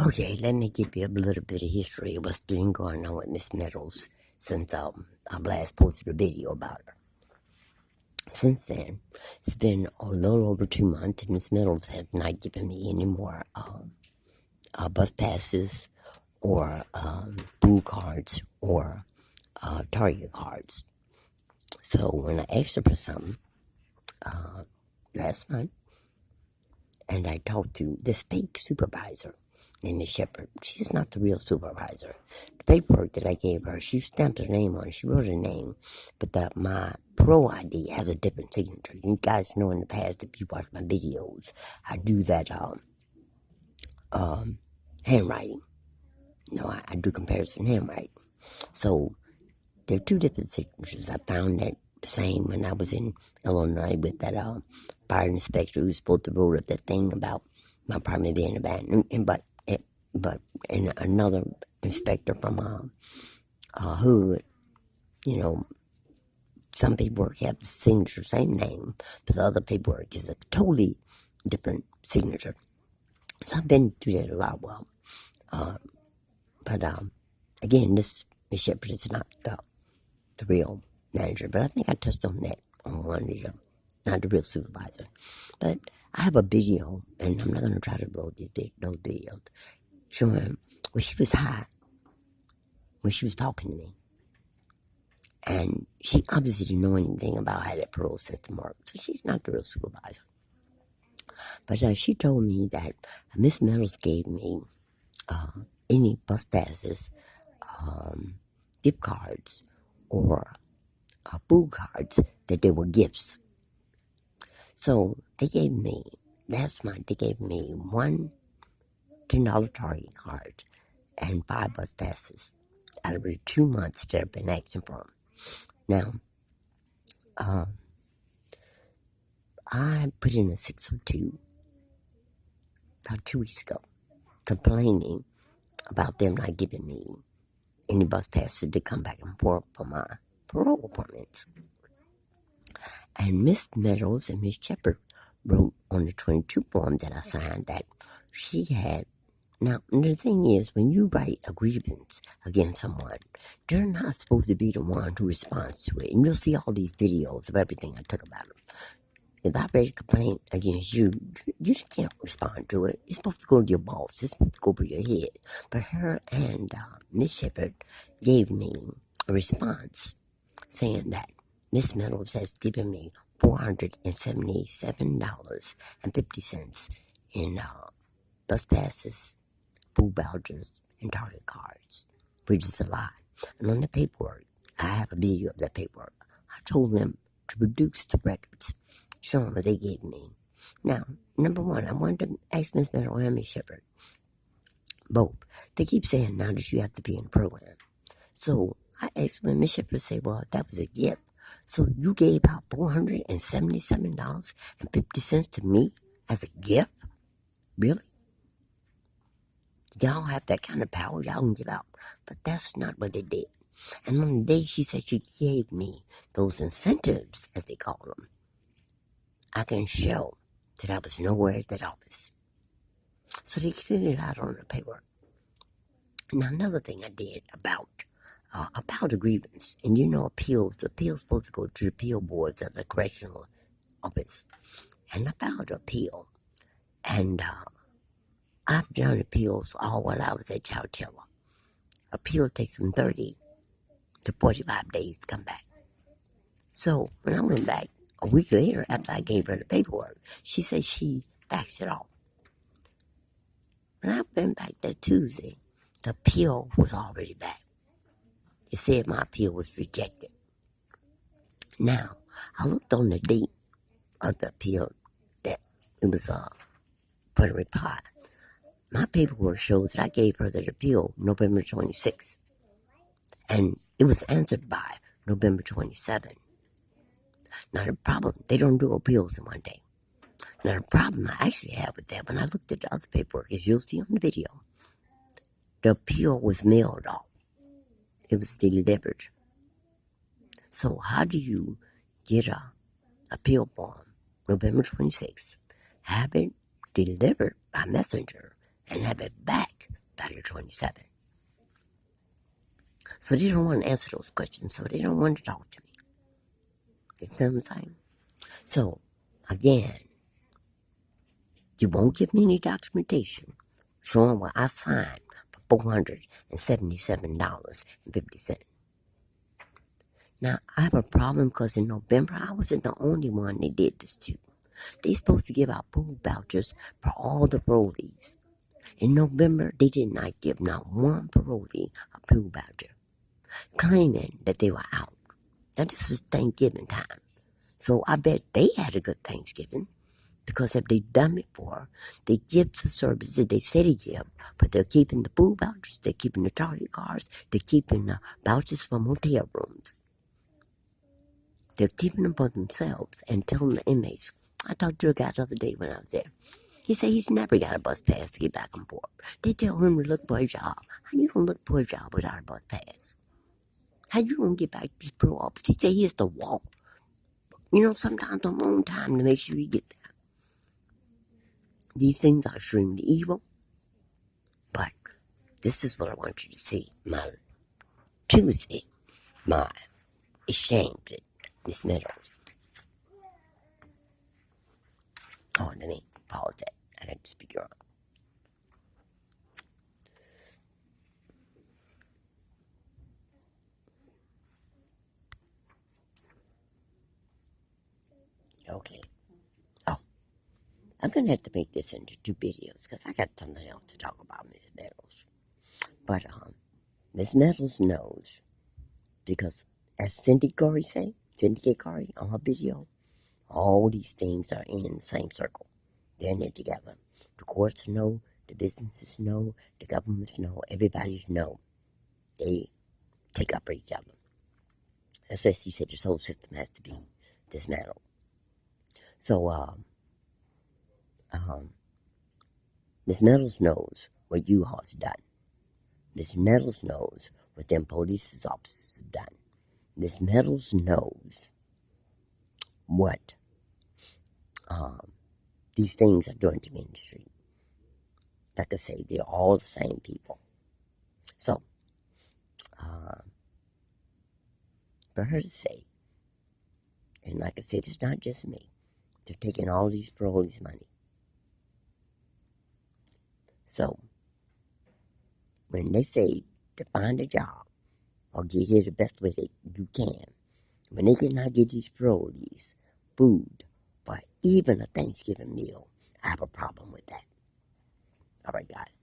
Okay, let me give you a little bit of history of what's been going on with Miss Meadows since I last posted a video about her. Since then, it's been a little over 2 months, and Miss Meadows have not given me any more bus passes or boo cards or Target cards. So when I asked her for something last month, and I talked to this fake supervisor named Miss Shepherd. She's not the real supervisor. The paperwork that I gave her, she stamped her name on it. She wrote her name, but my pro ID has a different signature. You guys know in the past, if you watch my videos, I do that handwriting. I do comparison handwriting. So there are two different signatures. I found that same when I was in Illinois with that fire inspector who was supposed to roll up that thing about my apartment being abandoned. But another inspector from Hood, some paperwork have the signature, same name, but the other paperwork is a totally different signature. So I've been through that a lot. But again, this Miss Shepherd is not the real manager, but I think I touched on that on one of the, not the real supervisor. But I have a video, and I'm not going to try to upload those videos, showing when she was high, when she was talking to me. And she obviously didn't know anything about how that parole system works, so she's not the real supervisor. But she told me that Miss Meadows gave me any bus passes, gift cards, or food cards, that they were gifts. So they gave me, last month, they gave me one $10 Target card and 5 bus passes out of the 2 months that I've been asking for them. Now, I put in a 602 about 2 weeks ago, complaining about them not giving me any bus passes to come back and forth for my parole appointments. And Miss Meadows and Miss Shepherd wrote on the 22 form that I signed that she had. Now, the thing is, when you write a grievance against someone, they're not supposed to be the one who responds to it. And you'll see all these videos of everything I took about them. If I write a complaint against you, you just can't respond to it. It's supposed to go to your boss. It's supposed to go over your head. But her and Miss Shepherd gave me a response saying that Miss Meadows has given me $477.50 in bus passes, food vouchers, and Target cards, which is a lie. And on the paperwork, I have a video of that paperwork. I told them to produce the records showing what they gave me. Now, number one, I wanted to ask Miss Meadows and Miss Shepherd both. They keep saying now that you have to be in the program. So I asked when Miss Shepherd said, well, that was a gift. So you gave out $477.50 to me as a gift? Really? Y'all have that kind of power y'all can give out. But that's not what they did. And on the day she said she gave me those incentives, as they call them, I can show that I was nowhere at that office. So they cleared it out on the paperwork. Now, another thing I did about the grievance, and appeals supposed to go to the appeal boards at the correctional office. And I filed an appeal. And I've done appeals all while I was at Chowchilla. Appeal takes from 30 to 45 days to come back. So when I went back a week later after I gave her the paperwork, she said she faxed it off. When I went back that Tuesday, the appeal was already back. It said my appeal was rejected. Now, I looked on the date of the appeal that it was put a reply. My paperwork shows that I gave her the appeal November 26th. And it was answered by November 27th. Now the problem, they don't do appeals in one day. Now the problem I actually have with that, when I looked at the other paperwork, as you'll see on the video, the appeal was mailed off. It was delivered. So how do you get a appeal form November 26th, have it delivered by messenger, and have it back by the 27th. So they don't want to answer those questions, so they don't want to talk to me. You see what I'm saying? So, again, you won't give me any documentation showing what I signed for $477.50. Now, I have a problem because in November, I wasn't the only one they did this to. They supposed to give out food vouchers for all the parolees. In November, they did not give not one parolee a food voucher, claiming that they were out. Now, this was Thanksgiving time, so I bet they had a good Thanksgiving, because if they done before, they give the services they say they give, but they're keeping the food vouchers, they're keeping the Target cards, they're keeping the vouchers for motel rooms. They're keeping them for themselves and telling the inmates. I talked to a guy the other day when I was there. He said he's never got a bus pass to get back and forth. They tell him to look for a job. How you gonna look for a job without a bus pass? How you gonna get back to his parole office? He said he has to walk. Sometimes a long time to make sure you get there. These things are extremely evil, but this is what I want you to see. My Tuesday, my exchange with Miss Meadows. Oh, let me pause that. I got to speak on. Okay. Oh, I'm going to have to make this into 2 videos because I got something else to talk about Miss Meadows. But Miss Meadows knows, because as Cindy K. Corey on her video, all these things are in the same circle. They're in it together. The courts know, the businesses know, the governments know, everybody know. They take up for each other. That's why she said this whole system has to be dismantled. So, Miss Meadows knows what U-Haul's done. Miss Meadows knows what them police officers have done. Miss Meadows knows what these things are doing to me in the street. Like I say, they're all the same people. So, for her to say, and like I said, it's not just me. They're taking all these parolees' money. So, when they say to find a job or get here the best way you can, when they cannot get these parolees food for even a Thanksgiving meal, I have a problem with that. All right, guys.